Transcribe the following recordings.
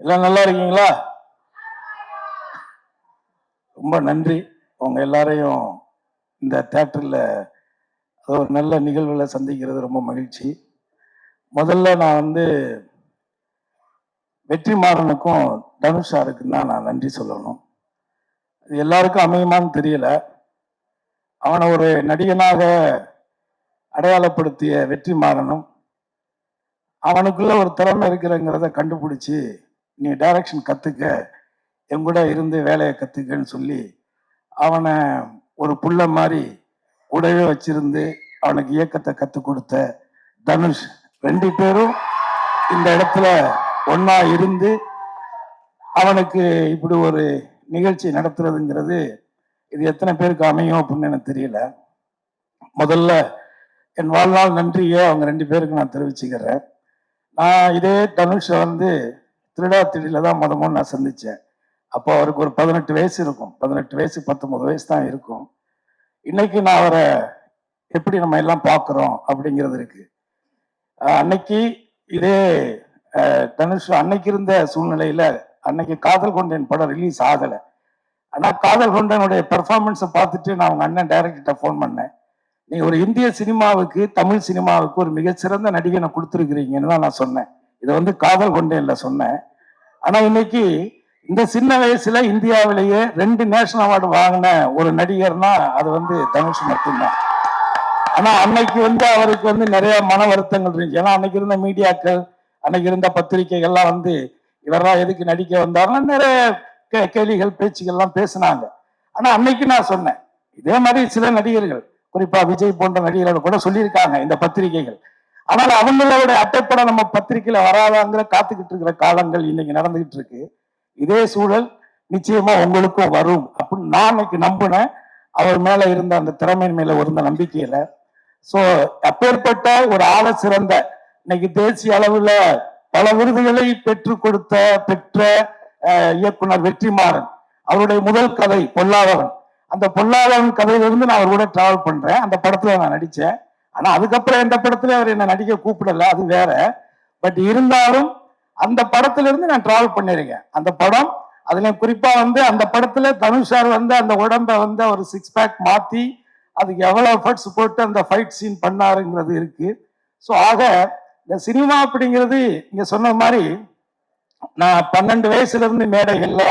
எல்லாம் நல்லா இருக்கீங்களா? ரொம்ப நன்றி. உங்க எல்லாரையும் இந்த தேட்டரில் ஒரு நல்ல நிகழ்வுல சந்திக்கிறது ரொம்ப மகிழ்ச்சி. முதல்ல நான் வெற்றிமாறனுக்கும் தனுஷ் சாருக்கும் தான் நான் நன்றி சொல்லணும். இது எல்லாருக்கும் அமையுமான்னு தெரியல. அவனை ஒரு நடிகனாக அடையாளப்படுத்திய வெற்றிமாறனும் அவனுக்குள்ள ஒரு திறமை இருக்கிறங்கிறத கண்டுபிடிச்சி நீ டைரக்ஷன் கத்துக்க, என் கூட இருந்து வேலையை கத்துக்கன்னு சொல்லி அவனை ஒரு புள்ள மாதிரி கூடவே வச்சிருந்து அவனுக்கு இயக்கத்தை கற்றுக் கொடுத்த தனுஷ், ரெண்டு பேரும் இந்த இடத்துல ஒன்னா இருந்து அவனுக்கு இப்படி ஒரு நிகழ்ச்சி நடத்துறதுங்கிறது இது எத்தனை பேருக்கு அமையும் அப்படின்னு எனக்கு தெரியல. முதல்ல என் வாழ்நாள் நன்றியை அவங்க ரெண்டு பேருக்கு நான் தெரிவிச்சுக்கிறேன். நான் இதே தனுஷை திருடாத்திரியில தான் முதல்ல நான் சந்திச்சேன். அப்போ அவருக்கு ஒரு 18 வயசு இருக்கும், 18 வயசு 19 வயசு தான் இருக்கும். இன்னைக்கு நான் அவரை எப்படி நம்ம எல்லாம் பார்க்குறோம் அப்படிங்கிறது இருக்கு. அன்னைக்கு இதே தனுஷ் அன்னைக்கு இருந்த சூழ்நிலையில அன்னைக்கு காதல் கொண்டேன் படம் ரிலீஸ் ஆகலை. ஆனால் காதல் கொண்டனுடைய பெர்ஃபார்மன்ஸை பார்த்துட்டு நான் அவங்க அண்ணன் டைரக்டர்கிட்ட ஃபோன் பண்ணேன். நீ ஒரு இந்திய சினிமாவுக்கு, தமிழ் சினிமாவுக்கு ஒரு மிகச்சிறந்த நடிகனை கொடுத்துருக்கிறீங்கன்னு தான் நான் சொன்னேன். இதை காதல் கொண்டேன்ல சொன்னேன். ஆனால் இன்னைக்கு இந்த சின்ன வயசுல இந்தியாவிலேயே 2 நேஷனல் அவார்டு வாங்கின ஒரு நடிகர்னா அது தனுஷ் மட்டும்தான். ஆனா அன்னைக்கு அவருக்கு நிறைய மன வருத்தங்கள் இருந்துச்சு. ஏன்னா அன்னைக்கு இருந்த மீடியாக்கள், அன்னைக்கு இருந்த பத்திரிகைகள்லாம் இவரெல்லாம் எதுக்கு நடிக்க வந்தாருன்னா நிறைய கேள்விகள் பேச்சுகள்லாம் பேசினாங்க. ஆனா அன்னைக்கு நான் சொன்னேன், இதே மாதிரி சில நடிகர்கள், குறிப்பா விஜய் போன்ற நடிகர்கள் கூட சொல்லியிருக்காங்க இந்த பத்திரிகைகள். ஆனால் அவங்களோட அட்டைப்படம் நம்ம பத்திரிகையில வராதாங்கிற காத்துக்கிட்டு இருக்கிற காலங்கள் இன்னைக்கு நடந்துகிட்டு இருக்கு. இதே சூழல் நிச்சயமா உங்களுக்கும் வரும் அப்படின்னு நான் இன்னைக்கு நம்பினேன். அவர் மேல இருந்த அந்த திறமையின் மேல இருந்த நம்பிக்கையில. சோ அப்பேற்பட்ட ஒரு ஆள சிறந்த, இன்னைக்கு தேசிய அளவுல பல விருதுகளை பெற்ற இயக்குனர் வெற்றிமாறன், அவருடைய முதல் கதை பொல்லாதவன். அந்த பொல்லாதவன் கதையிலிருந்து நான் அவர் கூட டிராவல் பண்றேன். அந்த படத்துல நான் நடிச்சேன். ஆனா அதுக்கப்புறம் எந்த படத்துல அவர் என்ன நடிக்க கூப்பிடல, அது வேற. பட் இருந்தாலும் அந்த படத்துல இருந்து நான் டிராவல் பண்ணிருக்கேன். அந்த படம் அதுல குறிப்பா அந்த படத்துல தனுஷ் சார் அந்த உடம்ப ஒரு 6 பேக் மாத்தி அதுக்கு எவ்வளவு எஃபர்ட்ஸ் போட்டு அந்த ஃபைட் சீன் பண்ணாருங்கிறது இருக்கு. ஸோ ஆக இந்த சினிமா அப்படிங்கிறது நீங்க சொன்ன மாதிரி நான் 12 வயசுல இருந்து மேடைகள்ல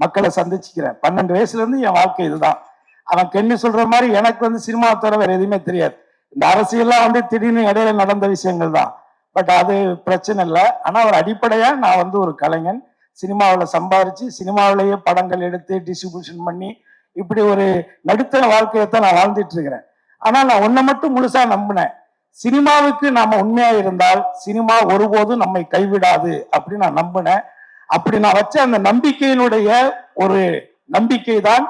மக்களை சந்திச்சுக்கிறேன். 12 வயசுல இருந்து என் வாழ்க்கை இதுதான். அவன் கெண்ணி சொல்ற மாதிரி எனக்கு சினிமா தவிர வேற எதுவுமே தெரியாது. இந்த அரசியல்லாம் திடீர்னு இடையில நடந்த விஷயங்கள் தான். பட் அது பிரச்சனை இல்லை. ஆனா ஒரு அடிப்படையா நான் ஒரு கலைஞன், சினிமாவில் சம்பாதிச்சு சினிமாவிலேயே படங்கள் எடுத்து டிஸ்ட்ரிபியூஷன் பண்ணி இப்படி ஒரு நடுத்தர வாழ்க்கையத்தான் நான் வாழ்ந்துட்டு இருக்கிறேன். ஆனா நான் ஒன்ன மட்டும் முழுசா நம்பினேன், சினிமாவுக்கு நாம உண்மையா இருந்தால் சினிமா ஒருபோதும் நம்மை கைவிடாது அப்படின்னு நான் நம்பினேன். அப்படி நான் வச்ச அந்த நம்பிக்கையினுடைய ஒரு நம்பிக்கை தான்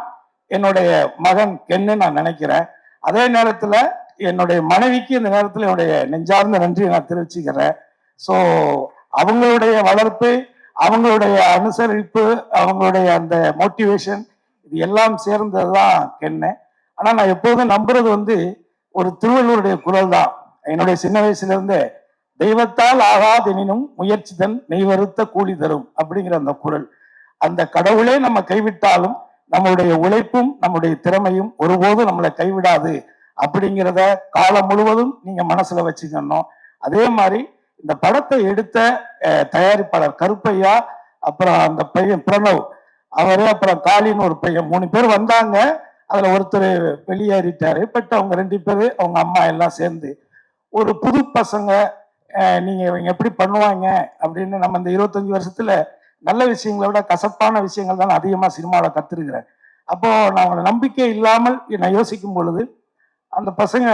என்னுடைய மகன் கென்னு நான் நினைக்கிறேன். அதே நேரத்துல என்னுடைய மனைவிக்கு இந்த நேரத்தில் என்னுடைய நெஞ்சார்ந்த நன்றியை நான் தெரிவிச்சுக்கிறேன். ஸோ அவங்களுடைய வளர்ப்பு, அவங்களுடைய அனுசரிப்பு, அவங்களுடைய அந்த மோட்டிவேஷன், இது எல்லாம் சேர்ந்ததுதான் கென்னு. ஆனா நான் எப்போதும் நம்புறது ஒரு திருவள்ளுவருடைய குரல் தான். என்னுடைய சின்ன வயசுல இருந்து தெய்வத்தால் ஆகாதெனினும் முயற்சிதன் நெய்வறுத்த கூலி தரும் அப்படிங்கிற அந்த குரல், அந்த கடவுளே நம்ம கைவிட்டாலும் நம்மளுடைய உழைப்பும் நம்முடைய திறமையும் ஒருபோதும் நம்மளை கைவிடாது அப்படிங்கிறத காலம் முழுவதும் நீங்க மனசுல வச்சுக்கணும். அதே மாதிரி இந்த படத்தை எடுத்த தயாரிப்பாளர் கருப்பையா, அப்புறம் அந்த பையன் பிரணவ் அவரு, அப்புறம் காளின்னு ஒரு பையன், 3 பேர் வந்தாங்க. அதுல ஒருத்தர் வெளியேறிட்டாரு. பட் அவங்க 2 பேரு அவங்க அம்மா எல்லாம் சேர்ந்து ஒரு புது பசங்க, நீங்க இவங்க எப்படி பண்ணுவாங்க அப்படின்னு நம்ம இந்த 25 வருஷத்துல நல்ல விஷயங்களை விட கசப்பான விஷயங்கள் தான் அதிகமா சினிமாவில் கத்துருக்கிறேன். அப்போ நான் அவங்களை நம்பிக்கை இல்லாமல் நான் யோசிக்கும் பொழுது அந்த பசங்க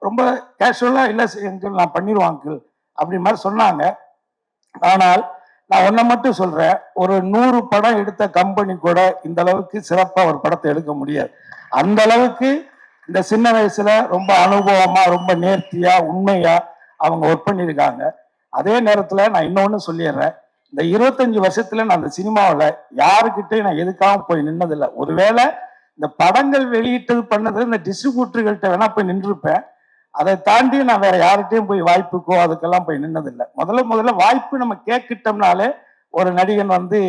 ரொம்ப கேஷுவலா இல்லை அங்கிள் நான் பண்ணிடுவான் அங்கிள் அப்படி மாதிரி சொன்னாங்க. ஆனால் நான் ஒன்றை மட்டும் சொல்றேன், ஒரு 100 படம் எடுத்த கம்பெனி கூட இந்த அளவுக்கு சிறப்பா ஒரு படத்தை எடுக்க முடியாது. அந்த அளவுக்கு இந்த சின்ன வயசுல ரொம்ப அனுபவமா, ரொம்ப நேர்த்தியா, உண்மையா அவங்க ஒர்க் பண்ணியிருக்காங்க. அதே நேரத்துல நான் இன்னொன்னு சொல்லிடுறேன், இந்த 25 வருஷத்துல நான் அந்த சினிமாவில் யாருக்கிட்டையும் நான் எதுக்காக போய் நின்னதில்லை. ஒருவேளை இந்த படங்கள் வெளியிட்டது பண்ணது இந்த டிஸ்ட்ரிபியூட்டர்கள்ட்ட வேணா போய் நின்றுருப்பேன். அதை தாண்டி நான் வேற யார்கிட்டையும் போய் வாய்ப்புக்கோ அதுக்கெல்லாம் போய் நின்னதில்லை. முதல்ல வாய்ப்பு நம்ம கேட்கிட்டோம்னாலே ஒரு நடிகன் வந்து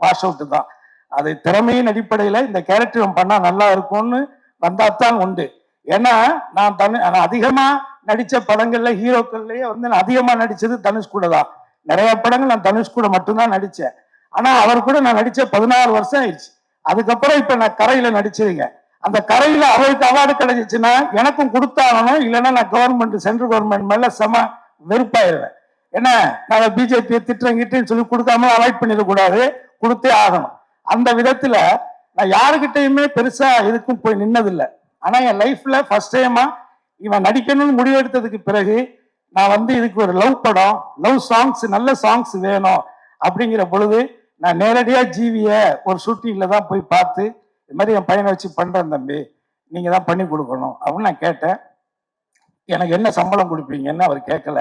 வாஷ் அவுட் தான். அது திறமையின் அடிப்படையில் இந்த கேரக்டர் பண்ணா நல்லா இருக்கும்னு வந்தாத்தான் உண்டு. ஏன்னா நான் அதிகமா நடிச்ச படங்கள்ல ஹீரோக்கள்லயே வந்து நான் அதிகமா நடிச்சது தனுஷ் கூட தான். நிறைய படங்கள் நான் தனுஷ் கூட மட்டும்தான் நடிச்சேன். ஆனா அவர் கூட நான் நடிச்ச 16 வருஷம் ஆயிடுச்சு. அதுக்கப்புறம் இப்ப நான் கரையில நடிச்சிருங்க. அந்த கரையில அவருக்கு அவார்டு கிடைச்சிச்சுன்னா எனக்கும் கொடுத்தாகணும், இல்லைன்னா நான் கவர்மெண்ட் சென்ட்ரல் கவர்மெண்ட் மேல செம வெறுப்பாயிருவேன். ஏன்னா நான் பிஜேபி திட்டங்கிட்டு சொல்லி கொடுக்காம அவாய்ட் பண்ணிடக்கூடாது, கொடுத்தே ஆகணும். அந்த விதத்துல நான் யாருக்கிட்டையுமே பெருசா எதுக்கும் போய் நின்னதில்லை. ஆனா என் லைஃப்ல ஃபர்ஸ்ட் டைமா இவன் நடிக்கணும்னு முடிவெடுத்ததுக்கு பிறகு நான் வந்து இதுக்கு ஒரு லவ் படம், லவ் சாங்ஸ், நல்ல சாங்ஸ் வேணும் அப்படிங்கிற பொழுது நான் நேரடியா ஜீவிய ஒரு ஷூட்டிங்ல தான் போய் பார்த்து, இது மாதிரி என் பையனை வச்சு பண்றேன் தம்பி, நீங்க தான் பண்ணி கொடுக்கணும் அப்படின்னு நான் கேட்டேன். எனக்கு என்ன சம்பளம் கொடுப்பீங்கன்னு அவர் கேட்கல.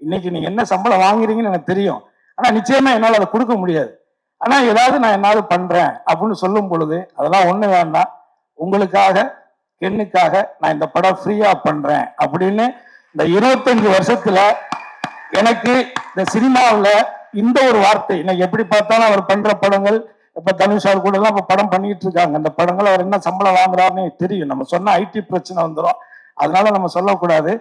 இன்னைக்கு நீங்க என்ன சம்பளம் வாங்குறீங்கன்னு எனக்கு தெரியும், ஆனா நிச்சயமா என்னால் அதை கொடுக்க முடியாது. ஆனா ஏதாவது நான் என்னால பண்றேன் அப்படின்னு சொல்லும் பொழுது அதெல்லாம் ஒண்ணு வேண்டாம், உங்களுக்காக பெண்ணுக்காக நான் இந்த படம் ஃப்ரீயா பண்றேன் அப்படின்னு இந்த 25 வருஷத்துல எனக்கு இந்த சினிமாவில் இந்த ஒரு வார்த்தை. இன்னைக்கு எப்படி பார்த்தாலும் அவர் பண்ற படங்கள், இப்ப தனுஷார் கூட எல்லாம் படம் பண்ணிட்டு இருக்காங்க. அந்த படங்கள் அவர் என்ன சம்பளம் வாங்குறாருன்னு தெரியும். நம்ம சொன்ன ஐடி பிரச்சனை வந்துடும், அதனால நம்ம சொல்லக்கூடாது.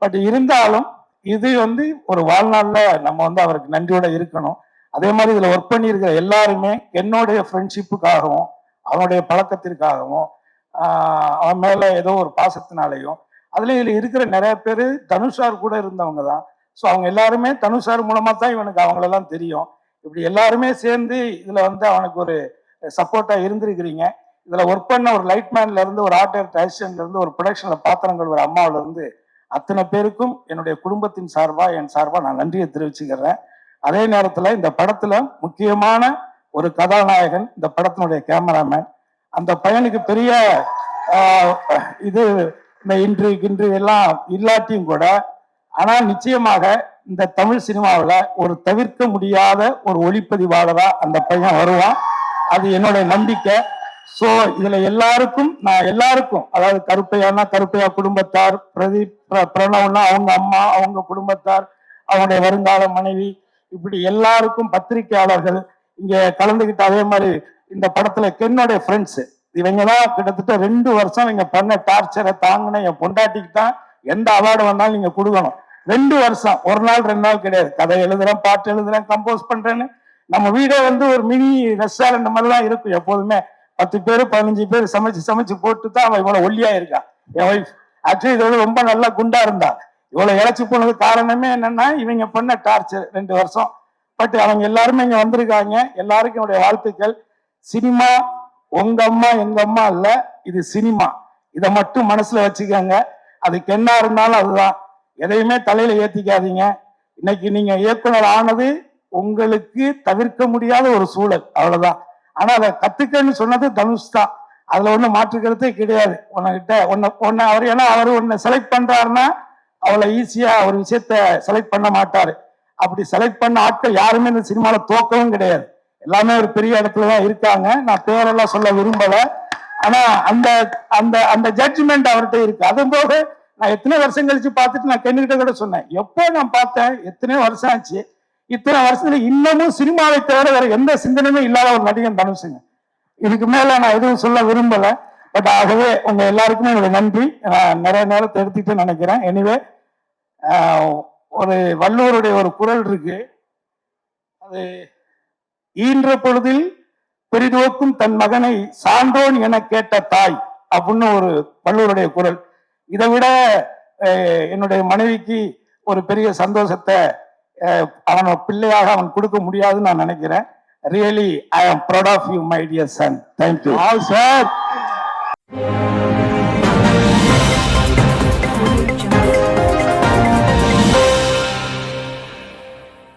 பட் இருந்தாலும் இது வந்து ஒரு வாழ்நாள்ல நம்ம வந்து அவருக்கு நன்றியோட இருக்கணும். அதே மாதிரி இதுல ஒர்க் பண்ணி இருக்கிற எல்லாருமே என்னுடைய ஃப்ரெண்ட்ஷிப்புக்காகவும் அவனுடைய பழக்கத்திற்காகவும் அவன் மேல ஏதோ ஒரு பாசத்தினாலையும், அதுல இதுல இருக்கிற நிறைய பேர் தனுஷார் கூட இருந்தவங்க தான். ஸோ அவங்க எல்லாருமே தனுஷார் மூலமா தான் இவனுக்கு அவங்களெல்லாம் தெரியும். இப்படி எல்லாருமே சேர்ந்து இதுல வந்து அவனுக்கு ஒரு சப்போர்ட்டா இருந்திருக்கிறீங்க. இதுல ஒர்க் பண்ண ஒரு லைட்மேன்ல இருந்து, ஒரு ஆர்ட் டைரக்டர் அசிஸ்டன்ட்ல இருந்து, ஒரு ப்ரொடக்ஷன்ல பாத்திரங்கள் ஒரு அம்மாவில இருந்து அத்தனை பேருக்கும் என்னுடைய குடும்பத்தின் சார்பா என் சார்பா நான் நன்றியை தெரிவிச்சுக்கிறேன். அதே நேரத்துல இந்த படத்துல முக்கியமான ஒரு கதாநாயகன், இந்த படத்தினுடைய கேமராமேன். அந்த பையனுக்கு பெரிய இது இந்த இன்று எல்லாம் இல்லாட்டியும் கூட, ஆனால் நிச்சயமாக இந்த தமிழ் சினிமாவில் ஒரு தவிர்க்க முடியாத ஒரு ஒளிப்பதிவாளரா அந்த பையன் வருவான். அது என்னுடைய நம்பிக்கை. ஸோ இதுல நான் எல்லாருக்கும், அதாவது கருப்பையானா கருப்பையா குடும்பத்தார், பிரதீப் பிரணவ்னா அவங்க அம்மா அவங்க குடும்பத்தார், அவனுடைய வருங்கால மனைவி, இப்படி எல்லாருக்கும், பத்திரிகையாளர்கள் இங்க கலந்துகிட்டு, அதே மாதிரி இந்த படத்துல கென்னோடைய ஃப்ரெண்ட்ஸ், இவங்க தான் கிட்டத்தட்ட 2 வருஷம் இவங்க பண்ண டார்ச்சரை தாங்கின என் பொண்டாட்டிக்கு தான் எந்த அவார்டு வந்தாலும் நீங்க கொடுக்கணும். 2 வருஷம், ஒரு நாள் 2 நாள் கிடையாது. கதை எழுதுறேன், பாட்டு எழுதுறேன், கம்போஸ் பண்றேன்னு. நம்ம வீடே வந்து ஒரு மினி ரெஸ்டாரண்ட் மாதிரி தான் இருக்கும் எப்போதுமே. 10 பேர் 15 பேர் சமைச்சு போட்டு தான் அவன் இவ்வளவு ஒல்லியா இருக்கா. என் ஒய்ஃப் ஆக்சுவலி இதோட ரொம்ப நல்லா குண்டா இருந்தா. இவ்வளவு இழைச்சி போனது காரணமே என்னன்னா இவங்க பண்ண டார்ச்சர் 2 வருஷம். பட் அவங்க எல்லாருமே இங்க வந்திருக்காங்க. எல்லாருக்கும் என்னுடைய வாழ்த்துக்கள். சினிமா உங்க அம்மா எங்க அம்மா இல்ல, இது சினிமா. இதை மட்டும் மனசுல வச்சுக்கோங்க. அதுக்கு என்ன இருந்தாலும் அதுதான். எதையுமே தலையில ஏத்திக்காதீங்க. இன்னைக்கு நீங்க இயக்குனர் ஆனது உங்களுக்கு தவிர்க்க முடியாத ஒரு சூழல், அவ்வளவுதான். ஆனா அதை கத்துக்கன்னு சொன்னது தனுஷ் தான். அதுல ஒண்ணு மாற்றுக்கிறதே கிடையாது. அவர் ஏன்னா அவர் ஒன்னு செலக்ட் பண்றாருன்னா அவளை ஈஸியா ஒரு விஷயத்த செலக்ட் பண்ண மாட்டாரு. அப்படி செலக்ட் பண்ண ஆட்கள் யாருமே இந்த சினிமால தோக்கவும் கிடையாது. எல்லாமே ஒரு பெரிய இடத்துலதான் இருக்காங்க. நான் பேரெல்லாம் சொல்ல விரும்பல. ஆனா அந்த அந்த அந்த ஜட்ஜ்மெண்ட் அவர்கிட்ட இருக்கு. அதுவும் போக நான் எத்தனை வருஷம் கழிச்சு பார்த்துட்டு நான் கென்னுகிட்ட கூட சொன்னேன், எப்போ நான் பார்த்தேன், எத்தனையோ வருஷம் ஆச்சு, இத்தனை வருஷத்துல இன்னமும் சினிமாவை தவிர வேற எந்த சிந்தனையுமே இல்லாத ஒரு நடிகன் தனுஷுங்க. இதுக்கு மேல நான் எதுவும் சொல்ல விரும்பல. பட் ஆகவே உங்க எல்லாருக்குமே என்னோட நன்றி. நான் நிறைய நேரத்தை எடுத்துக்கிட்டு நினைக்கிறேன். எனிவே ஒரு வள்ளுவருடைய ஒரு குறள் இருக்கு, அது ஈன்ற பொழுதில் பெரிதோக்கும் தன் மகனை சான்றோன் என கேட்ட தாய் அப்படின்னு ஒரு வள்ளுவருடைய குறள். இதை விட என்னுடைய மனைவிக்கு ஒரு பெரிய சந்தோஷத்தை அவன் பிள்ளையாக அவன் கொடுக்க முடியாதுன்னு நான் நினைக்கிறேன். Really I am proud of you my dear son. Thank you. Sir